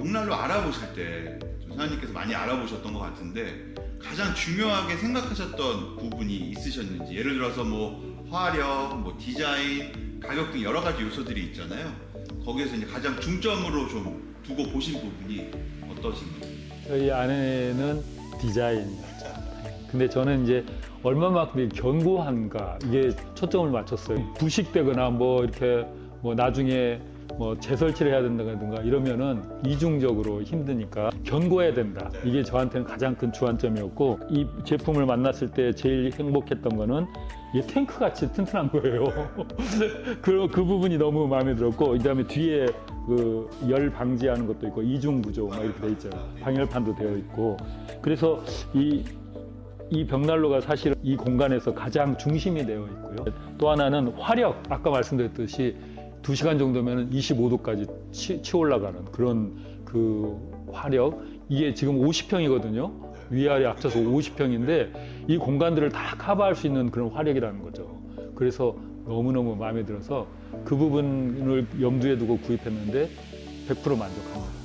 벽난로 알아보실 때 사장님께서 많이 알아보셨던 것 같은데 가장 중요하게 생각하셨던 부분이 있으셨는지, 예를 들어서 뭐 화력, 뭐 디자인, 가격 등 여러 가지 요소들이 있잖아요. 거기에서 이제 가장 중점으로 좀 두고 보신 부분이 어떠신가요? 저희 아내는 디자인이었죠. 근데 저는 이제 얼마만큼 견고한가 이게 초점을 맞췄어요. 부식되거나 뭐 이렇게 뭐 나중에 뭐 재설치를 해야 된다든가 이러면은 이중적으로 힘드니까 견고해야 된다. 이게 저한테는 가장 큰 주안점이었고, 이 제품을 만났을 때 제일 행복했던 거는 이게 탱크 같이 튼튼한 거예요. 그 부분이 너무 마음에 들었고, 그다음에 뒤에 그 열 방지하는 것도 있고 이중 구조 막 이렇게 돼 있잖아요. 방열판도 되어 있고, 그래서 이 벽난로가 사실 이 공간에서 가장 중심이 되어 있고요. 또 하나는 화력, 아까 말씀드렸듯이 2시간 정도면 25도까지 치 올라가는 그런 그 화력. 이게 지금 50평이거든요. 위아래 합쳐서 50평인데 이 공간들을 다 커버할 수 있는 그런 화력이라는 거죠. 그래서 너무너무 마음에 들어서 그 부분을 염두에 두고 구입했는데 100% 만족합니다.